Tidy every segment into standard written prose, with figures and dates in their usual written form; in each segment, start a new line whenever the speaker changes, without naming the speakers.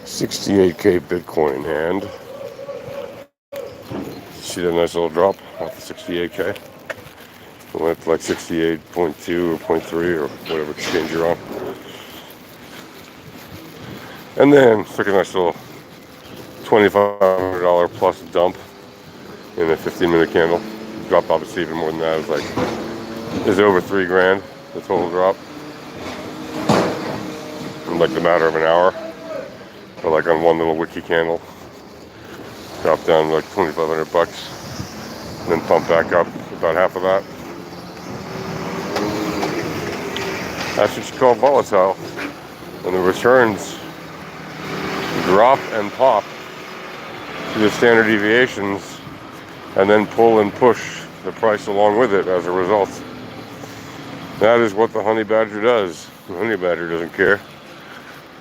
68K Bitcoin, and see that nice little drop off the 68K. It went to like 68.2 or point 0.3 or whatever exchange you're on. And then took a nice little $2,500 plus dump in a 15-minute candle. Dropped obviously even more than that. It was like, it's over $3,000, the total drop. In like the matter of an hour. Or like on one little wiki candle. Dropped down like $2,500. And then pumped back up about half of that. That's what you call volatile. When the returns drop and pop to the standard deviations and then pull and push the price along with it as a result. That is what the honey badger does. The honey badger doesn't care,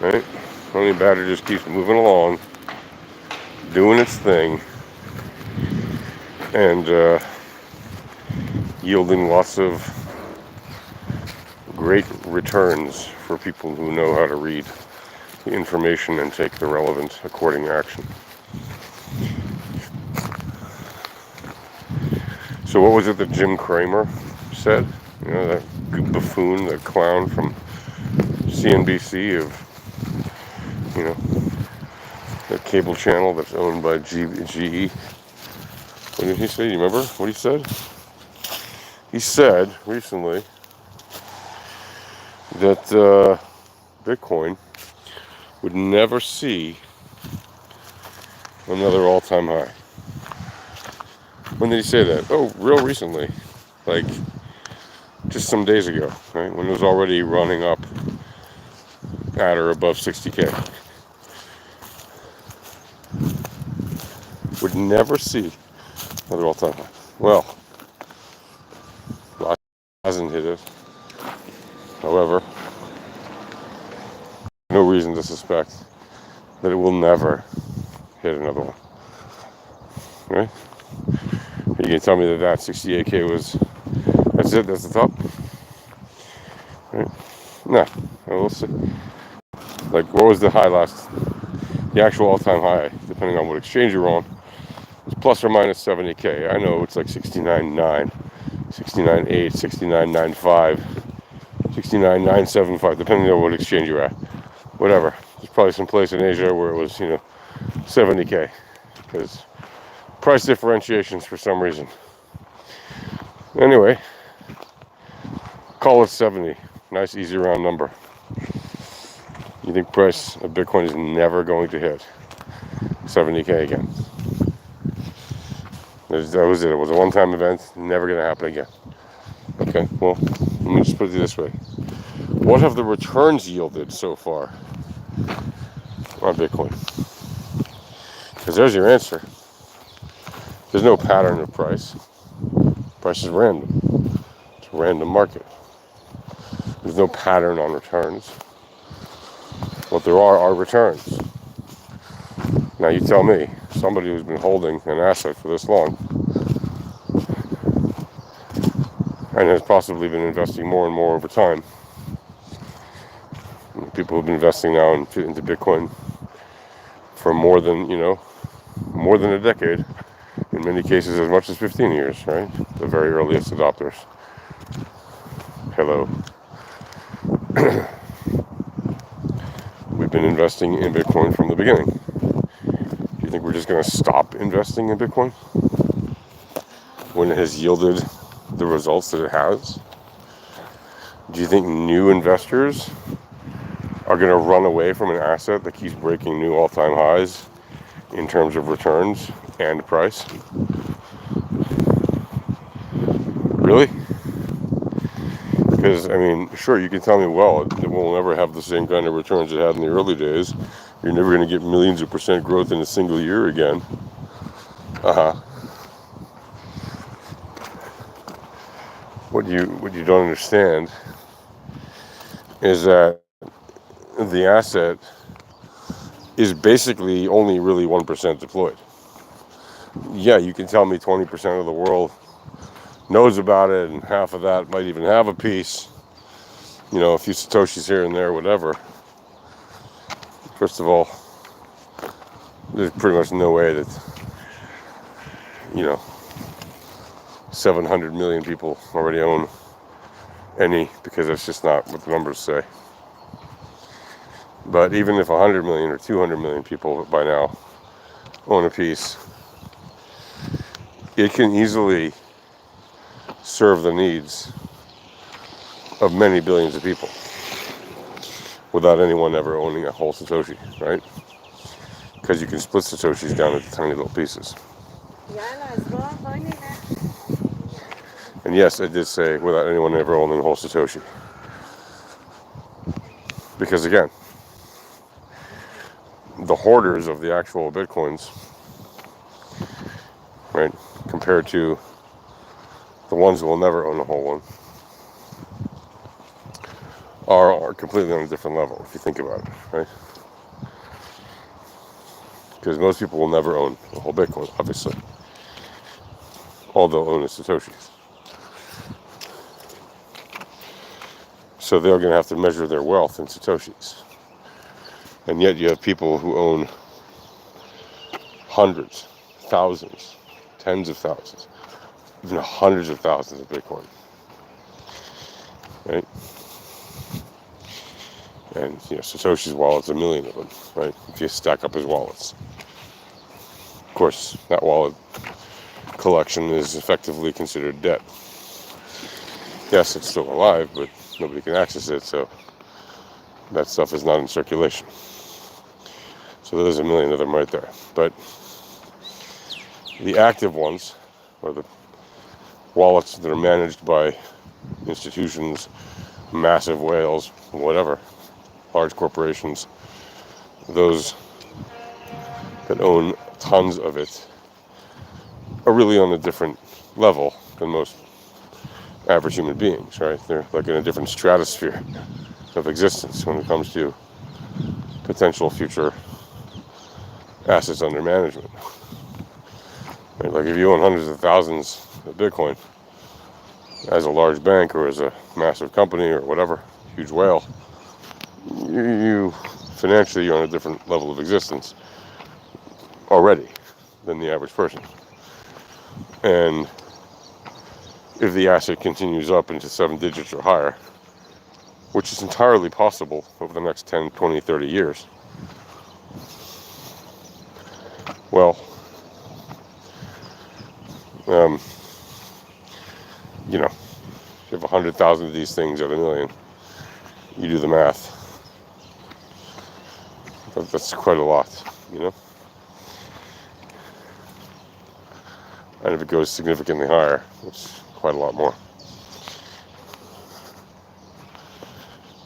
right? Honey badger just keeps moving along, doing its thing, and yielding lots of great returns for people who know how to read the information and take the relevant according action. So what was it that Jim Cramer said? You know, that buffoon, that clown from CNBC of, you know, the cable channel that's owned by GE. What did he say? You remember what he said? He said recently that Bitcoin would never see another all-time high. When did he say that? Oh, real recently. Like, just some days ago, right? When it was already running up at or above 60K. Would never see another all-time high. Well, hasn't hit it. However, no reason to suspect that it will never hit another one. Right? You can tell me that that 68K was, that's it, that's the top? Right? No, we'll see. Like, what was the high last, the actual all-time high, depending on what exchange you're on, was plus or minus 70K. I know it's like 69.9, 69.8, 69.95, 69.975, depending on what exchange you're at. Whatever. There's probably some place in Asia where it was, 70K. Because price differentiations for some reason. Anyway, call it 70. Nice, easy round number. You think price of Bitcoin is never going to hit 70K again? That was it. It was a one-time event. Never going to happen again. Okay, well, let me just put it this way. What have the returns yielded so far on Bitcoin? Because there's your answer. There's no pattern of price. Price is random. It's a random market. There's no pattern on returns. What there are returns. Now you tell me, somebody who's been holding an asset for this long and has possibly been investing more and more over time. People have been investing now into Bitcoin for more than a decade. In many cases, as much as 15 years, right? The very earliest adopters. Hello. We've been investing in Bitcoin from the beginning. Do you think we're just going to stop investing in Bitcoin when it has yielded the results that it has? Do you think new investors are going to run away from an asset that keeps breaking new all-time highs in terms of returns and price? Really? Because, sure, you can tell me, well, it will never have the same kind of returns it had in the early days. You're never going to get millions of % growth in a single year again. What you don't understand is that the asset is basically only really 1% deployed. Yeah, you can tell me 20% of the world knows about it, and half of that might even have a piece. A few Satoshis here and there, whatever. First of all, there's pretty much no way that, 700 million people already own any, because that's just not what the numbers say. But even if 100 million or 200 million people by now own a piece, it can easily serve the needs of many billions of people without anyone ever owning a whole Satoshi, right? Because you can split Satoshis down into tiny little pieces. And yes, I did say without anyone ever owning a whole Satoshi. Because again, the hoarders of the actual Bitcoins, right, compared to the ones who will never own a whole one, are completely on a different level, if you think about it, right? Because most people will never own a whole Bitcoin, obviously. All they'll own is Satoshis. So they're going to have to measure their wealth in Satoshis. And yet you have people who own hundreds, thousands, tens of thousands, even hundreds of thousands of Bitcoin. Right? And Satoshi's wallet's a million of them, right? If you stack up his wallets. Of course, that wallet collection is effectively considered debt. Yes, it's still alive, but nobody can access it, so that stuff is not in circulation. So there's a million of them right there. But the active ones, or the wallets that are managed by institutions, massive whales, whatever, large corporations, those that own tons of it are really on a different level than most average human beings, right? They're like in a different stratosphere of existence when it comes to potential future assets under management. Right? Like if you own hundreds of thousands of Bitcoin as a large bank or as a massive company or whatever, huge whale, you financially you're on a different level of existence already than the average person. And if the asset continues up into 7 digits or higher, which is entirely possible over the next 10, 20, 30 years, well, if you have 100,000 of these things out of a million, you do the math. That's quite a lot, And if it goes significantly higher, it's quite a lot more.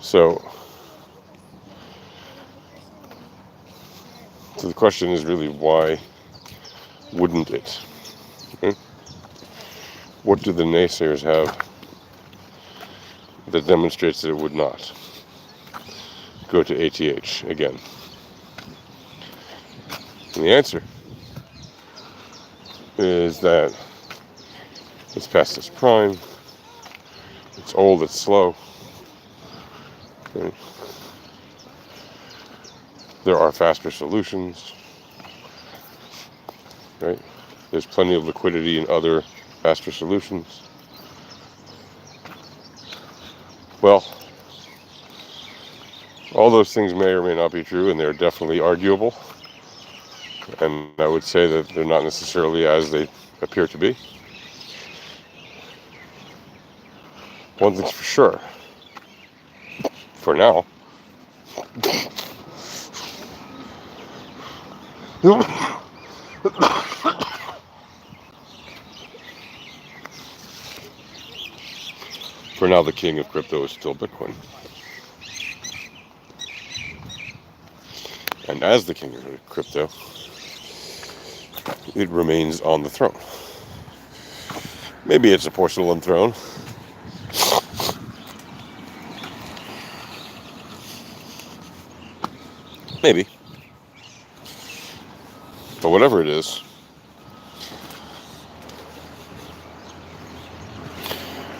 So the question is really, why wouldn't it? Okay? What do the naysayers have that demonstrates that it would not go to ATH again? And the answer is that it's past its prime, it's old, it's slow. Okay? There are faster solutions, right? There's plenty of liquidity in other faster solutions. Well, all those things may or may not be true, and they're definitely arguable. And I would say that they're not necessarily as they appear to be. One thing's for sure, for now, the king of crypto is still Bitcoin. And as the king of crypto, it remains on the throne. Maybe it's a porcelain throne. Maybe. But whatever it is,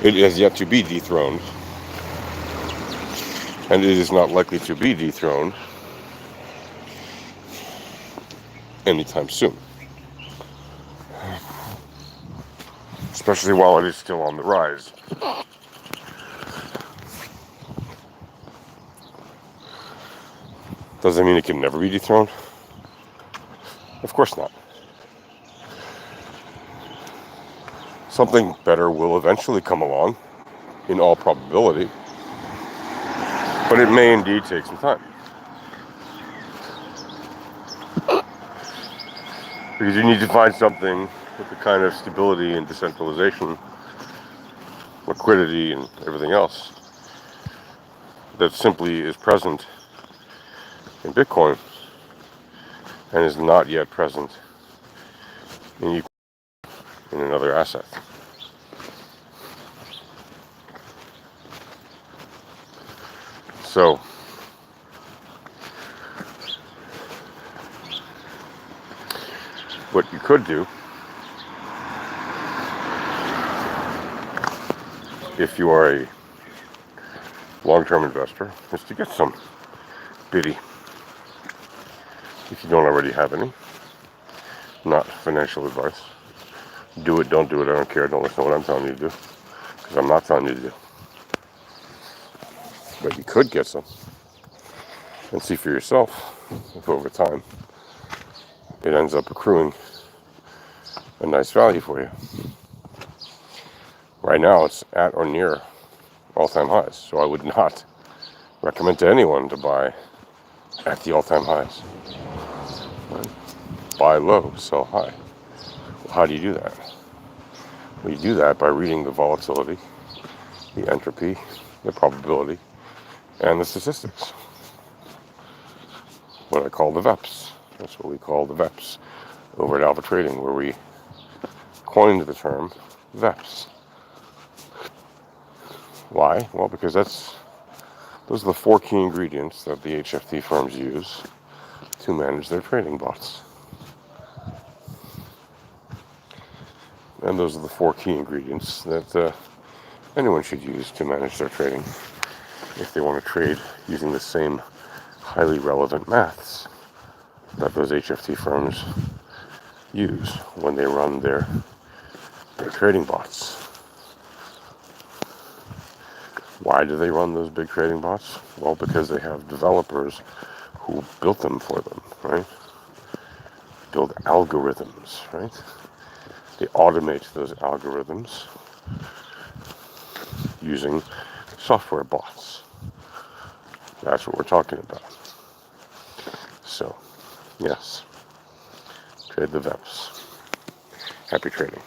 it has yet to be dethroned. And it is not likely to be dethroned anytime soon. Especially while it is still on the rise. Does that mean it can never be dethroned? Of course not. Something better will eventually come along, in all probability, but it may indeed take some time. Because you need to find something with the kind of stability and decentralization, liquidity, and everything else that simply is present in Bitcoin and is not yet present in another asset. So, what you could do, if you are a long-term investor, is to get some biddy. If you don't already have any, not financial advice. Do it, don't do it, I don't care. Don't listen to what I'm telling you to do, because I'm not telling you to do. But you could get some and see for yourself if over time it ends up accruing a nice value for you. Right now it's at or near all-time highs, so I would not recommend to anyone to buy at the all-time highs. Right? Buy low, sell high. Well, how do you do that? Well, you do that by reading the volatility, the entropy, the probability, and the statistics. What I call the VEPs. That's what we call the VEPs over at Alpha Trading, where we coined the term VEPs. Why? Well, because those are the 4 key ingredients that the HFT firms use to manage their trading bots. And those are the 4 key ingredients that anyone should use to manage their trading if they want to trade using the same highly relevant maths that those HFT firms use when they run their trading bots. Why do they run those big trading bots? Well, because they have developers who built them for them, right? Build algorithms, right? They automate those algorithms using software bots. That's what we're talking about. So, yes, trade the VEPs. Happy trading.